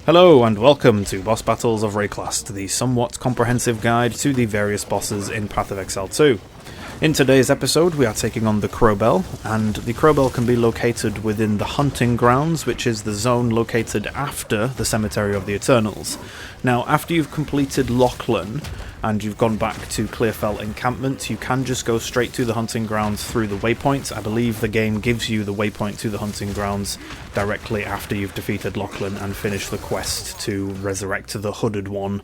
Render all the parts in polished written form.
Hello and welcome to Boss Battles of Wraeclast, the somewhat comprehensive guide to the various bosses in Path of Exile 2. In today's episode we are taking on the Crowbell, and the Crowbell can be located within the Hunting Grounds, which is the zone located after the Cemetery of the Eternals. Now, after you've completed Lachlan and you've gone back to Clearfell Encampment, you can just go straight to the Hunting Grounds through the waypoint. I believe the game gives you the waypoint to the Hunting Grounds directly after you've defeated Lachlan and finished the quest to resurrect the Hooded One.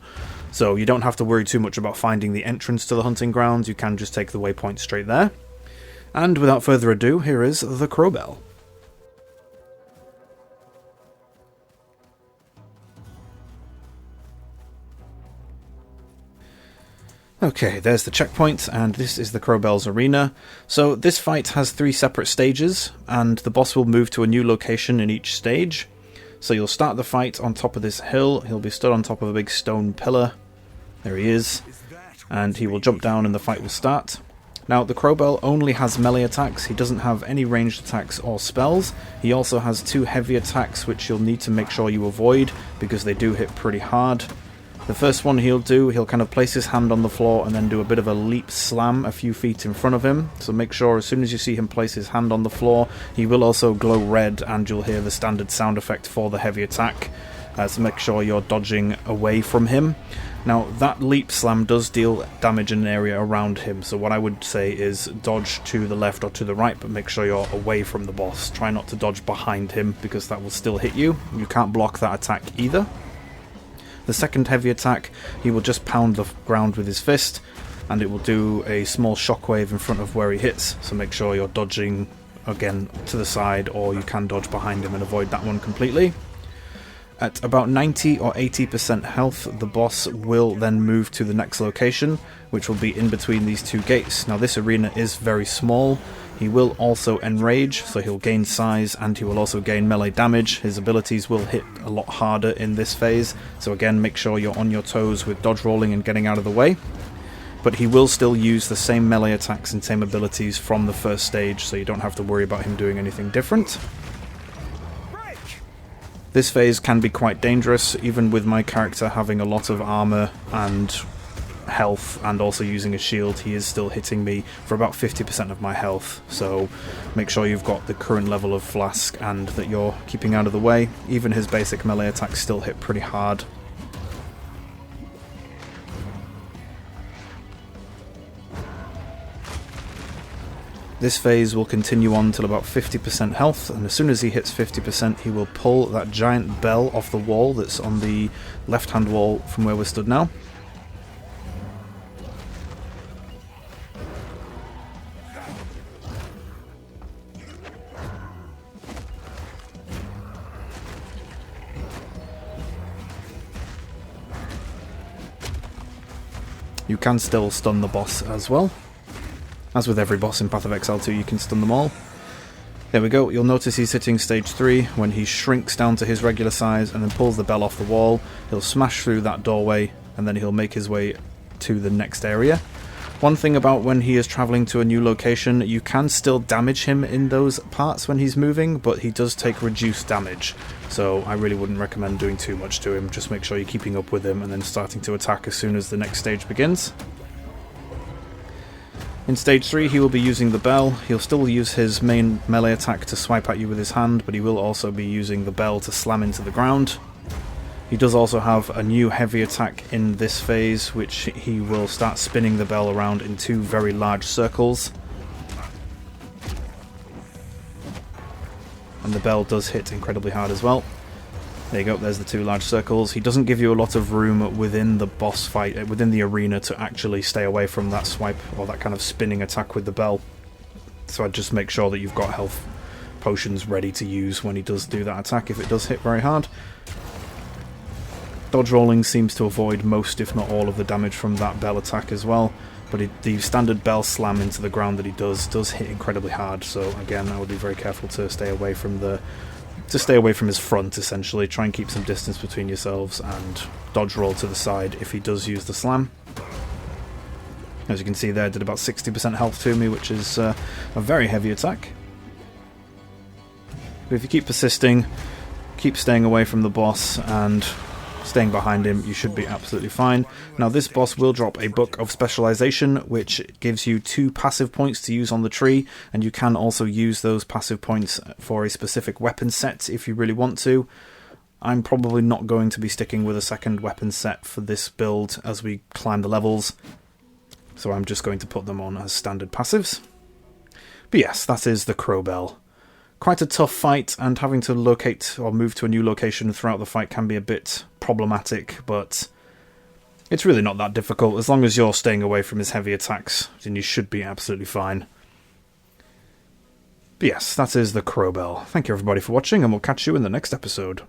So you don't have to worry too much about finding the entrance to the Hunting Grounds, you can just take the waypoint straight there. And without further ado, here is the Crowbell. Okay, there's the checkpoint, and this is the Crowbell's arena. So this fight has 3 separate stages, and the boss will move to a new location in each stage. So you'll start the fight on top of this hill. He'll be stood on top of a big stone pillar. There he is. And he will jump down and the fight will start. Now, the Crowbell only has melee attacks. He doesn't have any ranged attacks or spells. He also has 2 heavy attacks, which you'll need to make sure you avoid, because they do hit pretty hard. The first one he'll kind of place his hand on the floor and then do a bit of a leap slam a few feet in front of him. So make sure as soon as you see him place his hand on the floor, he will also glow red, and you'll hear the standard sound effect for the heavy attack. So make sure you're dodging away from him. Now, that leap slam does deal damage in an area around him, so what I would say is dodge to the left or to the right, but make sure you're away from the boss. Try not to dodge behind him, because that will still hit you. You can't block that attack either. The second heavy attack, he will just pound the ground with his fist, and it will do a small shockwave in front of where he hits, so make sure you're dodging again to the side, or you can dodge behind him and avoid that one completely. At about 90 or 80% health, the boss will then move to the next location, which will be in between these 2 gates. Now, this arena is very small. He will also enrage, so he'll gain size, and he will also gain melee damage. His abilities will hit a lot harder in this phase, so again, make sure you're on your toes with dodge rolling and getting out of the way. But he will still use the same melee attacks and same abilities from the first stage, so you don't have to worry about him doing anything different. This phase can be quite dangerous, even with my character having a lot of armor and health and also using a shield. He is still hitting me for about 50% of my health, so make sure you've got the current level of flask and that you're keeping out of the way. Even his basic melee attacks still hit pretty hard. This phase will continue on till about 50% health, and as soon as he hits 50%, he will pull that giant bell off the wall that's on the left-hand wall from where we're stood now. You can still stun the boss as well. As with every boss in Path of Exile 2, you can stun them all. There we go, you'll notice he's hitting stage 3 when he shrinks down to his regular size and then pulls the bell off the wall. He'll smash through that doorway and then he'll make his way to the next area. One thing about when he is travelling to a new location, you can still damage him in those parts when he's moving, but he does take reduced damage. So I really wouldn't recommend doing too much to him. Just make sure you're keeping up with him and then starting to attack as soon as the next stage begins. In stage 3 he will be using the bell. He'll still use his main melee attack to swipe at you with his hand, but he will also be using the bell to slam into the ground. He does also have a new heavy attack in this phase, which he will start spinning the bell around in 2 very large circles. And the bell does hit incredibly hard as well. There you go, there's the 2 large circles. He doesn't give you a lot of room within the boss fight, within the arena, to actually stay away from that swipe or that kind of spinning attack with the bell. So I'd just make sure that you've got health potions ready to use when he does do that attack if it does hit very hard. Dodge rolling seems to avoid most, if not all, of the damage from that bell attack as well, but the standard bell slam into the ground that he does hit incredibly hard, so again, I would be very careful to stay away from his front, essentially. Try and keep some distance between yourselves and dodge roll to the side if he does use the slam. As you can see there, did about 60% health to me, which is a very heavy attack. But if you keep persisting, keep staying away from the boss and staying behind him, you should be absolutely fine. Now this boss will drop a Book of Specialization, which gives you 2 passive points to use on the tree, and you can also use those passive points for a specific weapon set if you really want to. I'm probably not going to be sticking with a second weapon set for this build as we climb the levels, so I'm just going to put them on as standard passives. But yes, that is the Crowbell. Quite a tough fight, and having to locate or move to a new location throughout the fight can be a bit problematic, but it's really not that difficult. As long as you're staying away from his heavy attacks, then you should be absolutely fine. But yes, that is the Crowbell. Thank you everybody for watching, and we'll catch you in the next episode.